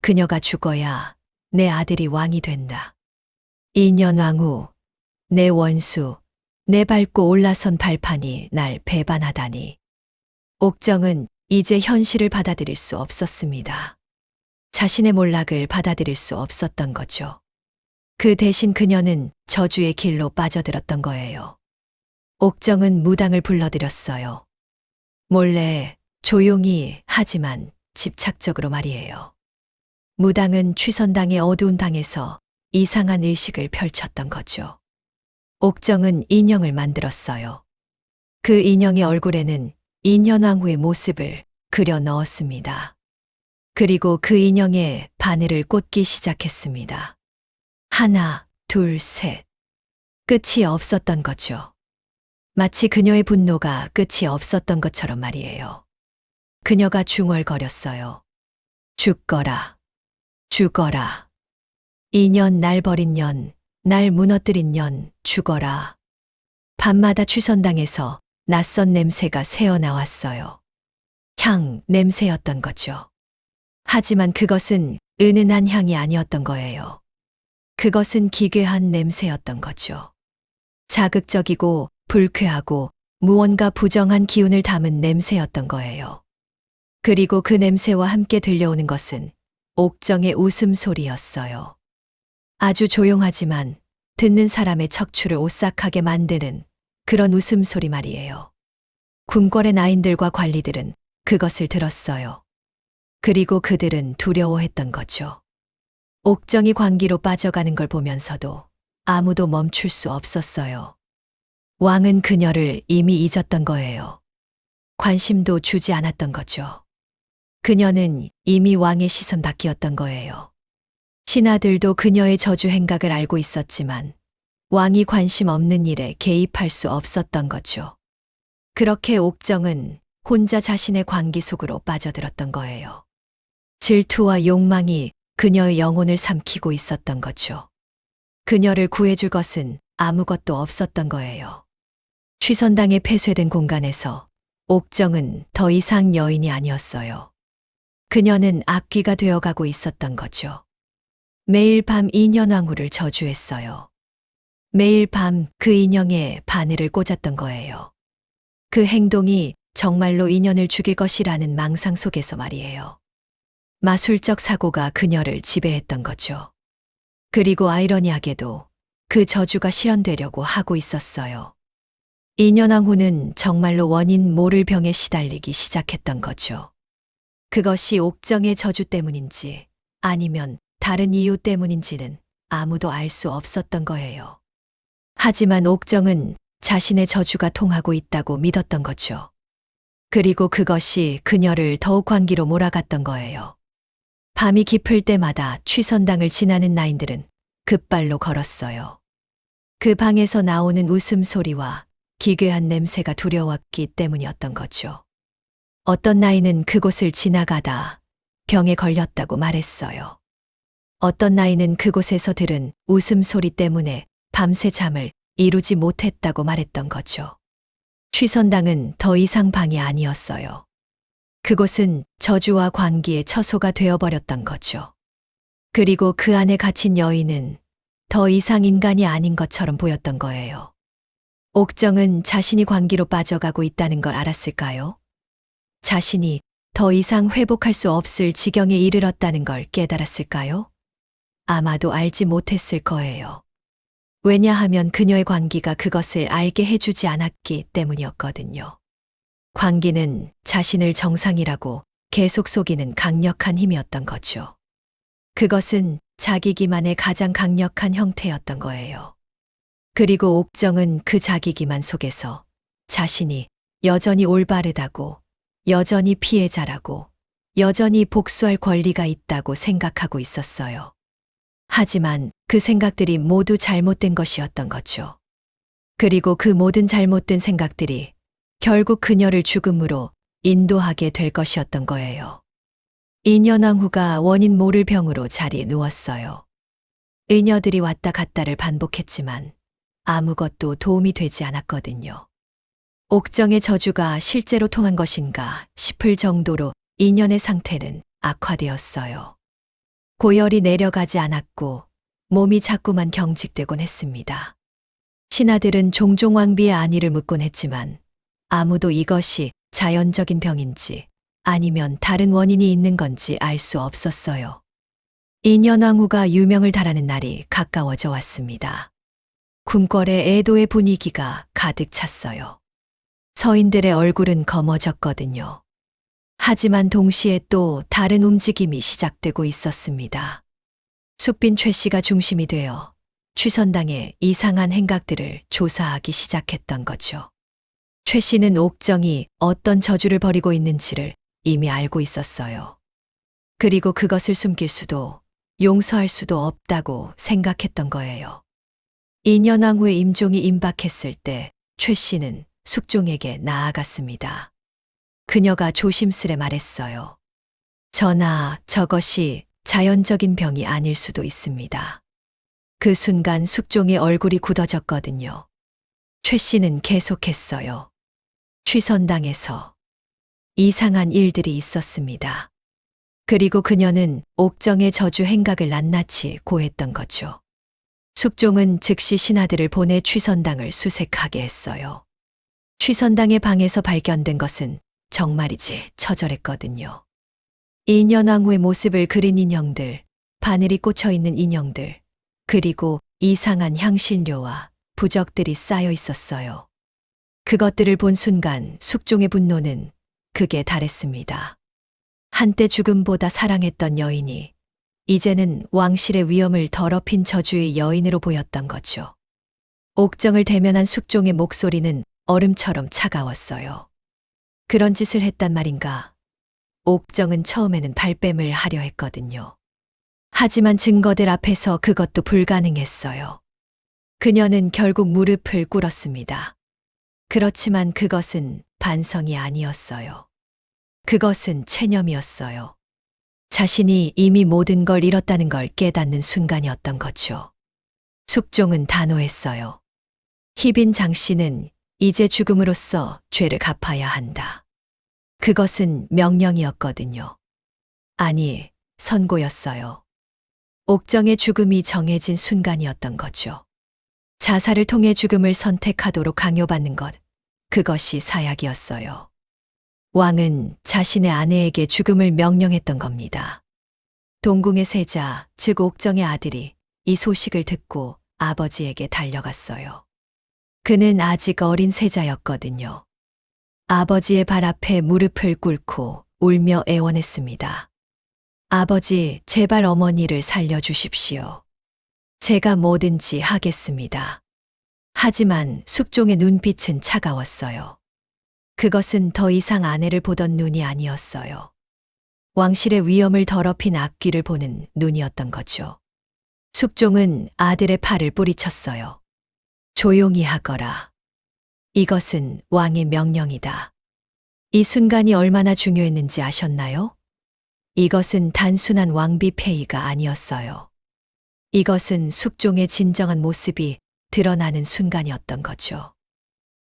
그녀가 죽어야 내 아들이 왕이 된다. 인현왕후, 내 원수, 내 밟고 올라선 발판이 날 배반하다니. 옥정은 이제 현실을 받아들일 수 없었습니다. 자신의 몰락을 받아들일 수 없었던 거죠. 그 대신 그녀는 저주의 길로 빠져들었던 거예요. 옥정은 무당을 불러들였어요. 몰래, 조용히, 하지만 집착적으로 말이에요. 무당은 취선당의 어두운 방에서 이상한 의식을 펼쳤던 거죠. 옥정은 인형을 만들었어요. 그 인형의 얼굴에는 인현왕후의 모습을 그려 넣었습니다. 그리고 그 인형에 바늘을 꽂기 시작했습니다. 하나, 둘, 셋. 끝이 없었던 거죠. 마치 그녀의 분노가 끝이 없었던 것처럼 말이에요. 그녀가 중얼거렸어요. 죽거라. 죽어라. 이년 날 버린 년, 날 무너뜨린 년, 죽어라. 밤마다 취선당에서 낯선 냄새가 새어나왔어요. 향, 냄새였던 거죠. 하지만 그것은 은은한 향이 아니었던 거예요. 그것은 기괴한 냄새였던 거죠. 자극적이고 불쾌하고 무언가 부정한 기운을 담은 냄새였던 거예요. 그리고 그 냄새와 함께 들려오는 것은 옥정의 웃음소리였어요. 아주 조용하지만 듣는 사람의 척추를 오싹하게 만드는 그런 웃음소리 말이에요. 궁궐의 나인들과 관리들은 그것을 들었어요. 그리고 그들은 두려워했던 거죠. 옥정이 광기로 빠져가는 걸 보면서도 아무도 멈출 수 없었어요. 왕은 그녀를 이미 잊었던 거예요. 관심도 주지 않았던 거죠. 그녀는 이미 왕의 시선 밖이었던 거예요. 신하들도 그녀의 저주 행각을 알고 있었지만 왕이 관심 없는 일에 개입할 수 없었던 거죠. 그렇게 옥정은 혼자 자신의 광기 속으로 빠져들었던 거예요. 질투와 욕망이 그녀의 영혼을 삼키고 있었던 거죠. 그녀를 구해줄 것은 아무것도 없었던 거예요. 취선당에 폐쇄된 공간에서 옥정은 더 이상 여인이 아니었어요. 그녀는 악귀가 되어가고 있었던 거죠. 매일 밤 인현왕후를 저주했어요. 매일 밤 그 인형에 바늘을 꽂았던 거예요. 그 행동이 정말로 인연을 죽일 것이라는 망상 속에서 말이에요. 마술적 사고가 그녀를 지배했던 거죠. 그리고 아이러니하게도 그 저주가 실현되려고 하고 있었어요. 인현왕후는 정말로 원인 모를 병에 시달리기 시작했던 거죠. 그것이 옥정의 저주 때문인지 아니면 다른 이유 때문인지는 아무도 알 수 없었던 거예요. 하지만 옥정은 자신의 저주가 통하고 있다고 믿었던 거죠. 그리고 그것이 그녀를 더욱 광기로 몰아갔던 거예요. 밤이 깊을 때마다 취선당을 지나는 나인들은 급발로 걸었어요. 그 방에서 나오는 웃음소리와 기괴한 냄새가 두려웠기 때문이었던 거죠. 어떤 나인은 그곳을 지나가다 병에 걸렸다고 말했어요. 어떤 나인은 그곳에서 들은 웃음소리 때문에 밤새 잠을 이루지 못했다고 말했던 거죠. 취선당은 더 이상 방이 아니었어요. 그곳은 저주와 광기의 처소가 되어버렸던 거죠. 그리고 그 안에 갇힌 여인은 더 이상 인간이 아닌 것처럼 보였던 거예요. 옥정은 자신이 광기로 빠져가고 있다는 걸 알았을까요? 자신이 더 이상 회복할 수 없을 지경에 이르렀다는 걸 깨달았을까요? 아마도 알지 못했을 거예요. 왜냐하면 그녀의 광기가 그것을 알게 해주지 않았기 때문이었거든요. 광기는 자신을 정상이라고 계속 속이는 강력한 힘이었던 거죠. 그것은 자기 기만의 가장 강력한 형태였던 거예요. 그리고 옥정은 그 자기 기만 속에서 자신이 여전히 올바르다고, 여전히 피해자라고, 여전히 복수할 권리가 있다고 생각하고 있었어요. 하지만 그 생각들이 모두 잘못된 것이었던 거죠. 그리고 그 모든 잘못된 생각들이 결국 그녀를 죽음으로 인도하게 될 것이었던 거예요. 인현왕후가 원인 모를 병으로 자리에 누웠어요. 의녀들이 왔다 갔다를 반복했지만 아무것도 도움이 되지 않았거든요. 옥정의 저주가 실제로 통한 것인가 싶을 정도로 인현의 상태는 악화되었어요. 고열이 내려가지 않았고 몸이 자꾸만 경직되곤 했습니다. 신하들은 종종 왕비의 안위를 묻곤 했지만 아무도 이것이 자연적인 병인지 아니면 다른 원인이 있는 건지 알 수 없었어요. 인현왕후가 유명을 달하는 날이 가까워져 왔습니다. 궁궐의 애도의 분위기가 가득 찼어요. 서인들의 얼굴은 검어졌거든요. 하지만 동시에 또 다른 움직임이 시작되고 있었습니다. 숙빈 최 씨가 중심이 되어 취선당의 이상한 행각들을 조사하기 시작했던 거죠. 최 씨는 옥정이 어떤 저주를 벌이고 있는지를 이미 알고 있었어요. 그리고 그것을 숨길 수도 용서할 수도 없다고 생각했던 거예요. 인현왕후의 임종이 임박했을 때 최 씨는 숙종에게 나아갔습니다. 그녀가 조심스레 말했어요. 전하, 저것이 자연적인 병이 아닐 수도 있습니다. 그 순간 숙종의 얼굴이 굳어졌거든요. 최 씨는 계속했어요. 취선당에서 이상한 일들이 있었습니다. 그리고 그녀는 옥정의 저주 행각을 낱낱이 고했던 거죠. 숙종은 즉시 신하들을 보내 취선당을 수색하게 했어요. 취선당의 방에서 발견된 것은 정말이지 처절했거든요. 인현왕후의 모습을 그린 인형들, 바늘이 꽂혀 있는 인형들, 그리고 이상한 향신료와 부적들이 쌓여 있었어요. 그것들을 본 순간 숙종의 분노는 극에 달했습니다. 한때 죽음보다 사랑했던 여인이 이제는 왕실의 위엄을 더럽힌 저주의 여인으로 보였던 거죠. 옥정을 대면한 숙종의 목소리는 얼음처럼 차가웠어요. 그런 짓을 했단 말인가? 옥정은 처음에는 발뺌을 하려 했거든요. 하지만 증거들 앞에서 그것도 불가능했어요. 그녀는 결국 무릎을 꿇었습니다. 그렇지만 그것은 반성이 아니었어요. 그것은 체념이었어요. 자신이 이미 모든 걸 잃었다는 걸 깨닫는 순간이었던 거죠. 숙종은 단호했어요. 희빈 장씨는 이제 죽음으로써 죄를 갚아야 한다. 그것은 명령이었거든요. 아니, 선고였어요. 옥정의 죽음이 정해진 순간이었던 거죠. 자살을 통해 죽음을 선택하도록 강요받는 것, 그것이 사약이었어요. 왕은 자신의 아내에게 죽음을 명령했던 겁니다. 동궁의 세자, 즉 옥정의 아들이 이 소식을 듣고 아버지에게 달려갔어요. 그는 아직 어린 세자였거든요. 아버지의 발 앞에 무릎을 꿇고 울며 애원했습니다. 아버지, 제발 어머니를 살려주십시오. 제가 뭐든지 하겠습니다. 하지만 숙종의 눈빛은 차가웠어요. 그것은 더 이상 아내를 보던 눈이 아니었어요. 왕실의 위엄을 더럽힌 악귀를 보는 눈이었던 거죠. 숙종은 아들의 팔을 뿌리쳤어요. 조용히 하거라. 이것은 왕의 명령이다. 이 순간이 얼마나 중요했는지 아셨나요? 이것은 단순한 왕비 폐위가 아니었어요. 이것은 숙종의 진정한 모습이 드러나는 순간이었던 거죠.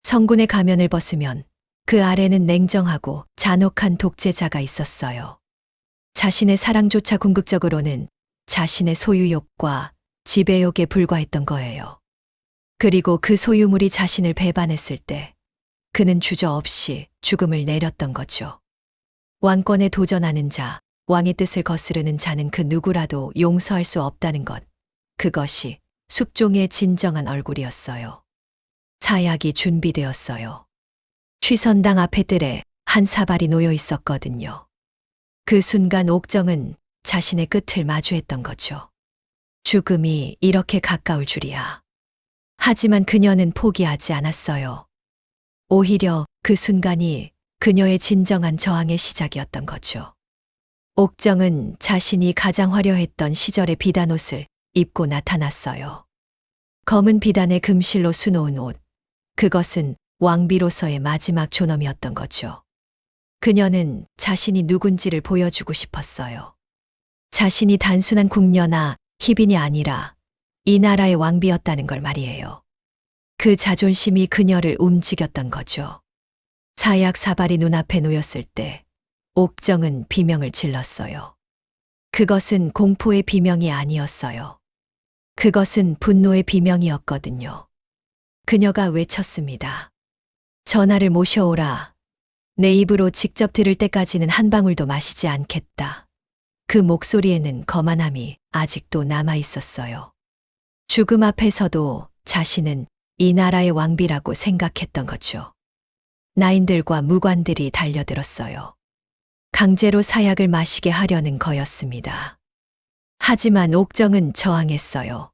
성군의 가면을 벗으면 그 아래는 냉정하고 잔혹한 독재자가 있었어요. 자신의 사랑조차 궁극적으로는 자신의 소유욕과 지배욕에 불과했던 거예요. 그리고 그 소유물이 자신을 배반했을 때 그는 주저없이 죽음을 내렸던 거죠. 왕권에 도전하는 자, 왕의 뜻을 거스르는 자는 그 누구라도 용서할 수 없다는 것. 그것이 숙종의 진정한 얼굴이었어요. 사약이 준비되었어요. 취선당 앞에 뜰에 한 사발이 놓여 있었거든요. 그 순간 옥정은 자신의 끝을 마주했던 거죠. 죽음이 이렇게 가까울 줄이야. 하지만 그녀는 포기하지 않았어요. 오히려 그 순간이 그녀의 진정한 저항의 시작이었던 거죠. 옥정은 자신이 가장 화려했던 시절의 비단옷을 입고 나타났어요. 검은 비단에 금실로 수놓은 옷. 그것은 왕비로서의 마지막 존엄이었던 거죠. 그녀는 자신이 누군지를 보여주고 싶었어요. 자신이 단순한 궁녀나 희빈이 아니라 이 나라의 왕비였다는 걸 말이에요. 그 자존심이 그녀를 움직였던 거죠. 사약 사발이 눈앞에 놓였을 때 옥정은 비명을 질렀어요. 그것은 공포의 비명이 아니었어요. 그것은 분노의 비명이었거든요. 그녀가 외쳤습니다. 전하를 모셔오라. 내 입으로 직접 들을 때까지는 한 방울도 마시지 않겠다. 그 목소리에는 거만함이 아직도 남아 있었어요. 죽음 앞에서도 자신은 이 나라의 왕비라고 생각했던 거죠. 나인들과 무관들이 달려들었어요. 강제로 사약을 마시게 하려는 거였습니다. 하지만 옥정은 저항했어요.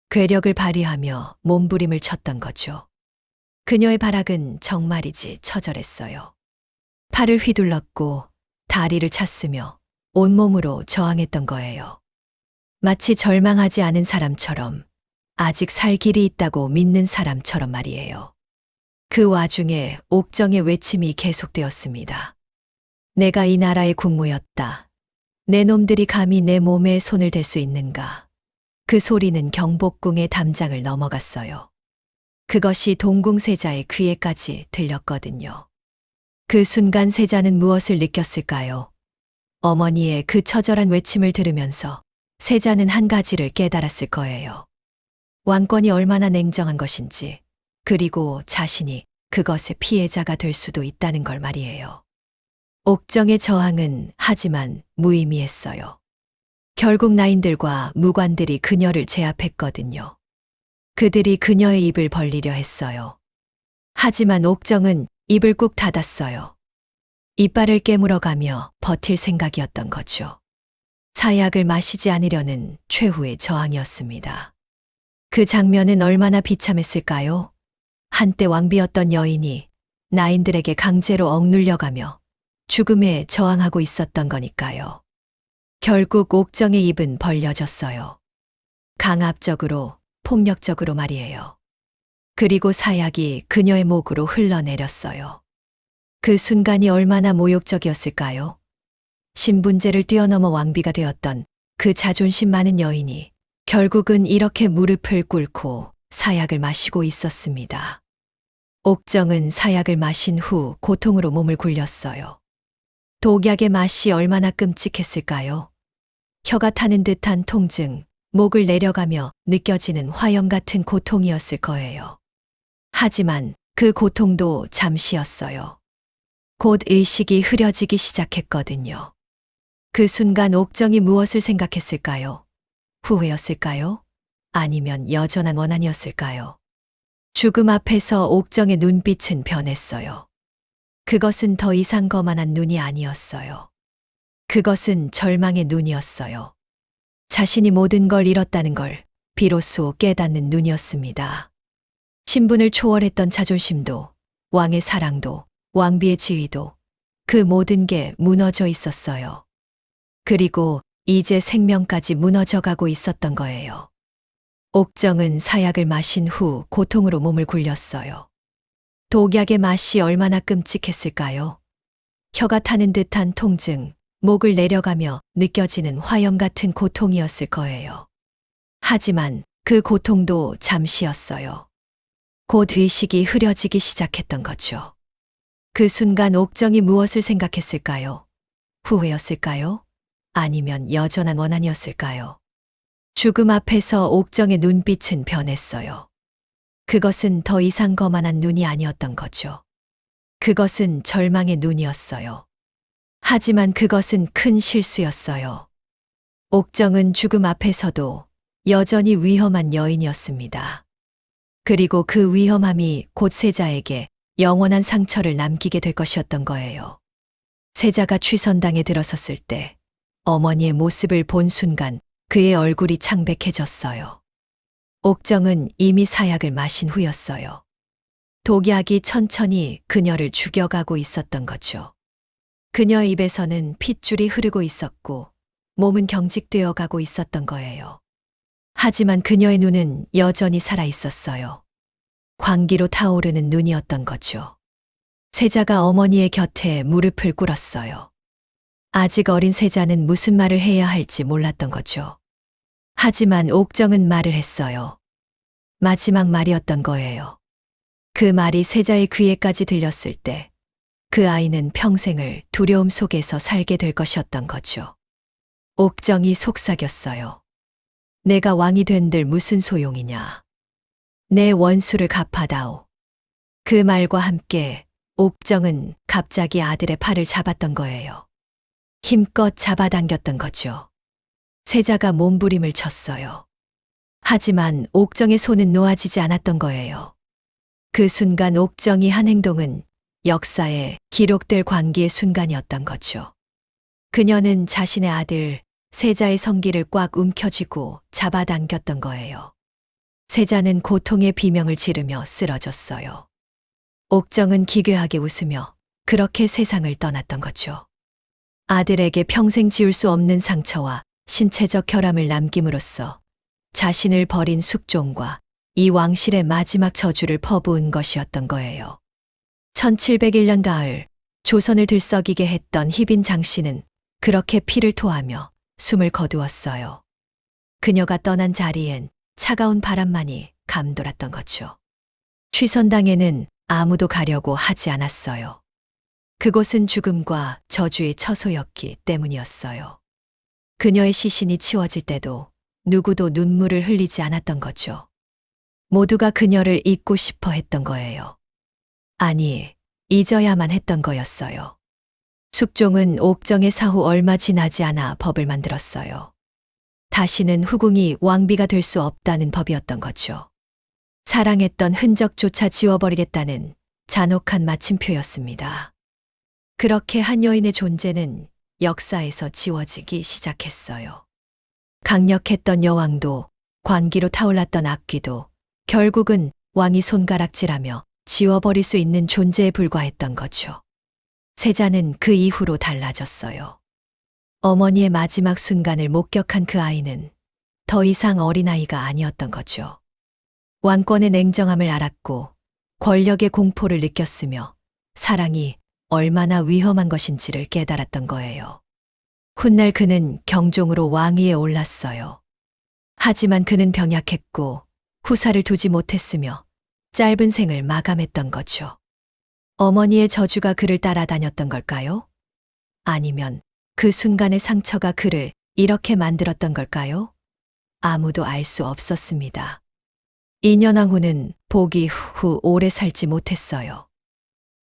괴력을 발휘하며 몸부림을 쳤던 거죠. 그녀의 발악은 정말이지 처절했어요. 팔을 휘둘렀고 다리를 찼으며 온몸으로 저항했던 거예요. 마치 절망하지 않은 사람처럼, 아직 살 길이 있다고 믿는 사람처럼 말이에요. 그 와중에 옥정의 외침이 계속되었습니다. 내가 이 나라의 국무였다. 내 놈들이 감히 내 몸에 손을 댈 수 있는가. 그 소리는 경복궁의 담장을 넘어갔어요. 그것이 동궁 세자의 귀에까지 들렸거든요. 그 순간 세자는 무엇을 느꼈을까요? 어머니의 그 처절한 외침을 들으면서 세자는 한 가지를 깨달았을 거예요. 왕권이 얼마나 냉정한 것인지, 그리고 자신이 그것의 피해자가 될 수도 있다는 걸 말이에요. 옥정의 저항은 하지만 무의미했어요. 결국 나인들과 무관들이 그녀를 제압했거든요. 그들이 그녀의 입을 벌리려 했어요. 하지만 옥정은 입을 꾹 닫았어요. 이빨을 깨물어가며 버틸 생각이었던 거죠. 사약을 마시지 않으려는 최후의 저항이었습니다. 그 장면은 얼마나 비참했을까요? 한때 왕비였던 여인이 나인들에게 강제로 억눌려가며 죽음에 저항하고 있었던 거니까요. 결국 옥정의 입은 벌려졌어요. 강압적으로, 폭력적으로 말이에요. 그리고 사약이 그녀의 목으로 흘러내렸어요. 그 순간이 얼마나 모욕적이었을까요? 신분제를 뛰어넘어 왕비가 되었던 그 자존심 많은 여인이 결국은 이렇게 무릎을 꿇고 사약을 마시고 있었습니다. 옥정은 사약을 마신 후 고통으로 몸을 굴렸어요. 독약의 맛이 얼마나 끔찍했을까요? 혀가 타는 듯한 통증, 목을 내려가며 느껴지는 화염 같은 고통이었을 거예요. 하지만 그 고통도 잠시였어요. 곧 의식이 흐려지기 시작했거든요. 그 순간 옥정이 무엇을 생각했을까요? 후회였을까요? 아니면 여전한 원한이었을까요? 죽음 앞에서 옥정의 눈빛은 변했어요. 그것은 더 이상 거만한 눈이 아니었어요. 그것은 절망의 눈이었어요. 자신이 모든 걸 잃었다는 걸 비로소 깨닫는 눈이었습니다. 신분을 초월했던 자존심도, 왕의 사랑도, 왕비의 지위도, 그 모든 게 무너져 있었어요. 그리고 이제 생명까지 무너져가고 있었던 거예요. 옥정은 사약을 마신 후 고통으로 몸을 굴렸어요. 독약의 맛이 얼마나 끔찍했을까요? 혀가 타는 듯한 통증, 목을 내려가며 느껴지는 화염 같은 고통이었을 거예요. 하지만 그 고통도 잠시였어요. 곧 의식이 흐려지기 시작했던 거죠. 그 순간 옥정이 무엇을 생각했을까요? 후회였을까요? 아니면 여전한 원한이었을까요? 죽음 앞에서 옥정의 눈빛은 변했어요. 그것은 더 이상 거만한 눈이 아니었던 거죠. 그것은 절망의 눈이었어요. 하지만 그것은 큰 실수였어요. 옥정은 죽음 앞에서도 여전히 위험한 여인이었습니다. 그리고 그 위험함이 곧 세자에게 영원한 상처를 남기게 될 것이었던 거예요. 세자가 취선당에 들어섰을 때 어머니의 모습을 본 순간 그의 얼굴이 창백해졌어요. 옥정은 이미 사약을 마신 후였어요. 독약이 천천히 그녀를 죽여가고 있었던 거죠. 그녀의 입에서는 핏줄이 흐르고 있었고 몸은 경직되어 가고 있었던 거예요. 하지만 그녀의 눈은 여전히 살아 있었어요. 광기로 타오르는 눈이었던 거죠. 세자가 어머니의 곁에 무릎을 꿇었어요. 아직 어린 세자는 무슨 말을 해야 할지 몰랐던 거죠. 하지만 옥정은 말을 했어요. 마지막 말이었던 거예요. 그 말이 세자의 귀에까지 들렸을 때 그 아이는 평생을 두려움 속에서 살게 될 것이었던 거죠. 옥정이 속삭였어요. 내가 왕이 된들 무슨 소용이냐. 내 원수를 갚아다오. 그 말과 함께 옥정은 갑자기 아들의 팔을 잡았던 거예요. 힘껏 잡아당겼던 거죠. 세자가 몸부림을 쳤어요. 하지만 옥정의 손은 놓아지지 않았던 거예요. 그 순간 옥정이 한 행동은 역사에 기록될 광기의 순간이었던 거죠. 그녀는 자신의 아들 세자의 성기를 꽉 움켜쥐고 잡아당겼던 거예요. 세자는 고통의 비명을 지르며 쓰러졌어요. 옥정은 기괴하게 웃으며 그렇게 세상을 떠났던 거죠. 아들에게 평생 지울 수 없는 상처와 신체적 결함을 남김으로써 자신을 버린 숙종과 이 왕실의 마지막 저주를 퍼부은 것이었던 거예요. 1701년 가을 조선을 들썩이게 했던 희빈 장씨는 그렇게 피를 토하며 숨을 거두었어요. 그녀가 떠난 자리엔 차가운 바람만이 감돌았던 거죠. 취선당에는 아무도 가려고 하지 않았어요. 그곳은 죽음과 저주의 처소였기 때문이었어요. 그녀의 시신이 치워질 때도 누구도 눈물을 흘리지 않았던 거죠. 모두가 그녀를 잊고 싶어 했던 거예요. 아니, 잊어야만 했던 거였어요. 숙종은 옥정의 사후 얼마 지나지 않아 법을 만들었어요. 다시는 후궁이 왕비가 될 수 없다는 법이었던 거죠. 사랑했던 흔적조차 지워버리겠다는 잔혹한 마침표였습니다. 그렇게 한 여인의 존재는 역사에서 지워지기 시작했어요. 강력했던 여왕도, 광기로 타올랐던 악귀도 결국은 왕이 손가락질하며 지워버릴 수 있는 존재에 불과했던 거죠. 세자는 그 이후로 달라졌어요. 어머니의 마지막 순간을 목격한 그 아이는 더 이상 어린아이가 아니었던 거죠. 왕권의 냉정함을 알았고 권력의 공포를 느꼈으며 사랑이 얼마나 위험한 것인지를 깨달았던 거예요. 훗날 그는 경종으로 왕위에 올랐어요. 하지만 그는 병약했고 후사를 두지 못했으며 짧은 생을 마감했던 거죠. 어머니의 저주가 그를 따라다녔던 걸까요? 아니면 그 순간의 상처가 그를 이렇게 만들었던 걸까요? 아무도 알 수 없었습니다. 인현왕후는 복위 후 오래 살지 못했어요.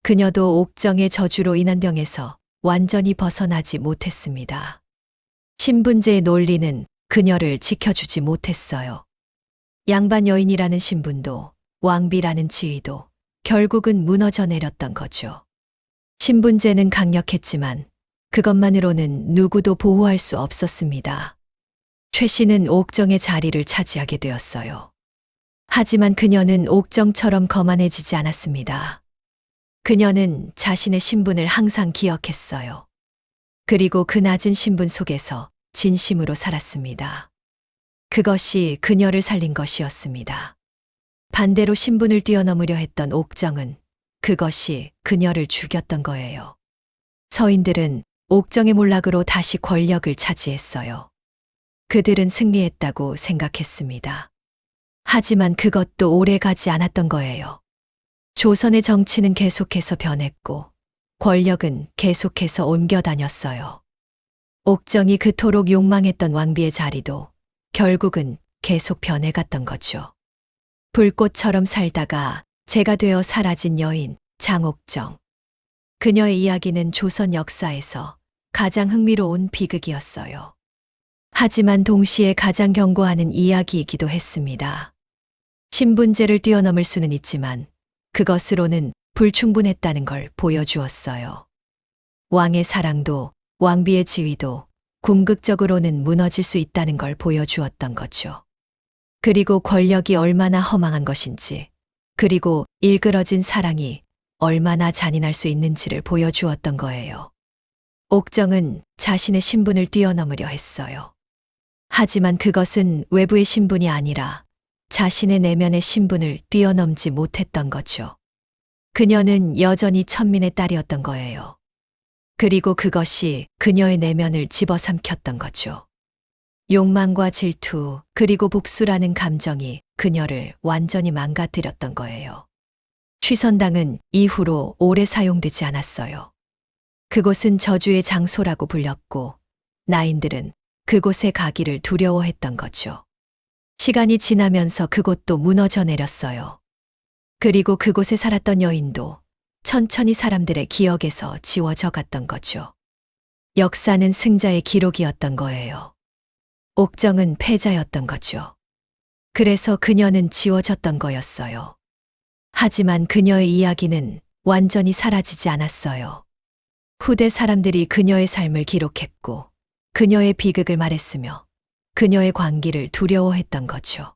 그녀도 옥정의 저주로 인한 병에서 완전히 벗어나지 못했습니다. 신분제의 논리는 그녀를 지켜주지 못했어요. 양반 여인이라는 신분도 왕비라는 지위도 결국은 무너져 내렸던 거죠. 신분제는 강력했지만 그것만으로는 누구도 보호할 수 없었습니다. 최 씨는 옥정의 자리를 차지하게 되었어요. 하지만 그녀는 옥정처럼 거만해지지 않았습니다. 그녀는 자신의 신분을 항상 기억했어요. 그리고 그 낮은 신분 속에서 진심으로 살았습니다. 그것이 그녀를 살린 것이었습니다. 반대로 신분을 뛰어넘으려 했던 옥정은 그것이 그녀를 죽였던 거예요. 서인들은 옥정의 몰락으로 다시 권력을 차지했어요. 그들은 승리했다고 생각했습니다. 하지만 그것도 오래 가지 않았던 거예요. 조선의 정치는 계속해서 변했고 권력은 계속해서 옮겨 다녔어요. 옥정이 그토록 욕망했던 왕비의 자리도 결국은 계속 변해갔던 거죠. 불꽃처럼 살다가 재가 되어 사라진 여인 장옥정. 그녀의 이야기는 조선 역사에서 가장 흥미로운 비극이었어요. 하지만 동시에 가장 경고하는 이야기이기도 했습니다. 신분제를 뛰어넘을 수는 있지만 그것으로는 불충분했다는 걸 보여주었어요. 왕의 사랑도 왕비의 지위도 궁극적으로는 무너질 수 있다는 걸 보여주었던 거죠. 그리고 권력이 얼마나 허망한 것인지, 그리고 일그러진 사랑이 얼마나 잔인할 수 있는지를 보여주었던 거예요. 옥정은 자신의 신분을 뛰어넘으려 했어요. 하지만 그것은 외부의 신분이 아니라 자신의 내면의 신분을 뛰어넘지 못했던 거죠. 그녀는 여전히 천민의 딸이었던 거예요. 그리고 그것이 그녀의 내면을 집어삼켰던 거죠. 욕망과 질투, 그리고 복수라는 감정이 그녀를 완전히 망가뜨렸던 거예요. 취선당은 이후로 오래 사용되지 않았어요. 그곳은 저주의 장소라고 불렸고 나인들은 그곳에 가기를 두려워했던 거죠. 시간이 지나면서 그곳도 무너져 내렸어요. 그리고 그곳에 살았던 여인도 천천히 사람들의 기억에서 지워져 갔던 거죠. 역사는 승자의 기록이었던 거예요. 옥정은 패자였던 거죠. 그래서 그녀는 지워졌던 거였어요. 하지만 그녀의 이야기는 완전히 사라지지 않았어요. 후대 사람들이 그녀의 삶을 기록했고 그녀의 비극을 말했으며 그녀의 광기를 두려워했던 거죠.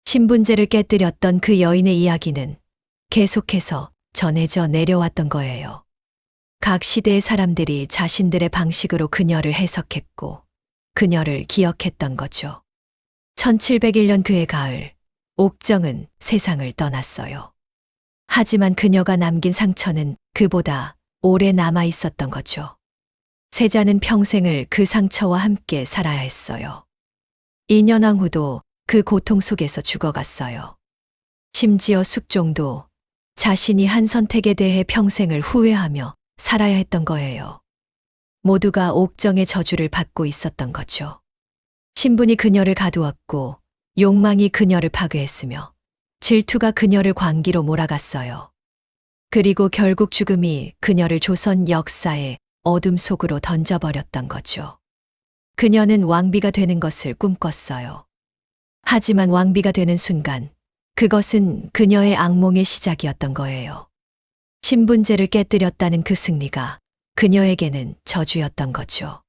신분제를 깨뜨렸던 그 여인의 이야기는 계속해서 전해져 내려왔던 거예요. 각 시대의 사람들이 자신들의 방식으로 그녀를 해석했고 그녀를 기억했던 거죠. 1701년 그해 가을, 옥정은 세상을 떠났어요. 하지만 그녀가 남긴 상처는 그보다 오래 남아 있었던 거죠. 세자는 평생을 그 상처와 함께 살아야 했어요. 인현왕후도 그 고통 속에서 죽어갔어요. 심지어 숙종도 자신이 한 선택에 대해 평생을 후회하며 살아야 했던 거예요. 모두가 옥정의 저주를 받고 있었던 거죠. 신분이 그녀를 가두었고 욕망이 그녀를 파괴했으며 질투가 그녀를 광기로 몰아갔어요. 그리고 결국 죽음이 그녀를 조선 역사의 어둠 속으로 던져버렸던 거죠. 그녀는 왕비가 되는 것을 꿈꿨어요. 하지만 왕비가 되는 순간 그것은 그녀의 악몽의 시작이었던 거예요. 신분제를 깨뜨렸다는 그 승리가 그녀에게는 저주였던 거죠.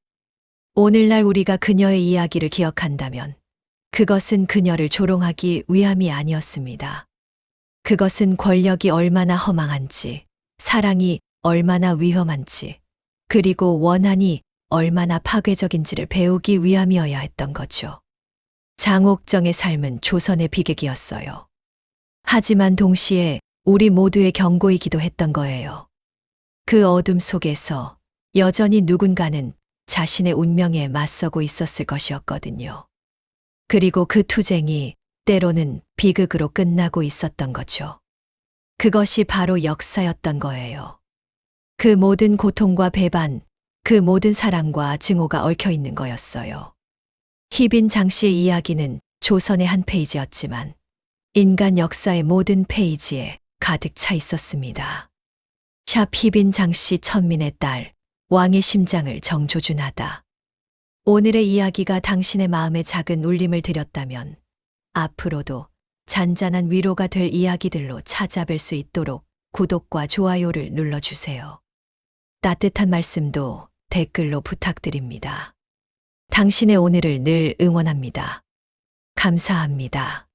오늘날 우리가 그녀의 이야기를 기억한다면 그것은 그녀를 조롱하기 위함이 아니었습니다. 그것은 권력이 얼마나 허망한지, 사랑이 얼마나 위험한지, 그리고 원한이 얼마나 파괴적인지를 배우기 위함이어야 했던 거죠. 장옥정의 삶은 조선의 비극이었어요. 하지만 동시에 우리 모두의 경고이기도 했던 거예요. 그 어둠 속에서 여전히 누군가는 자신의 운명에 맞서고 있었을 것이었거든요. 그리고 그 투쟁이 때로는 비극으로 끝나고 있었던 거죠. 그것이 바로 역사였던 거예요. 그 모든 고통과 배반, 그 모든 사랑과 증오가 얽혀 있는 거였어요. 희빈 장씨의 이야기는 조선의 한 페이지였지만 인간 역사의 모든 페이지에 가득 차 있었습니다. 샵 희빈 장씨 천민의 딸, 왕의 심장을 정조준하다. 오늘의 이야기가 당신의 마음에 작은 울림을 드렸다면 앞으로도 잔잔한 위로가 될 이야기들로 찾아뵐 수 있도록 구독과 좋아요를 눌러주세요. 따뜻한 말씀도 댓글로 부탁드립니다. 당신의 오늘을 늘 응원합니다. 감사합니다.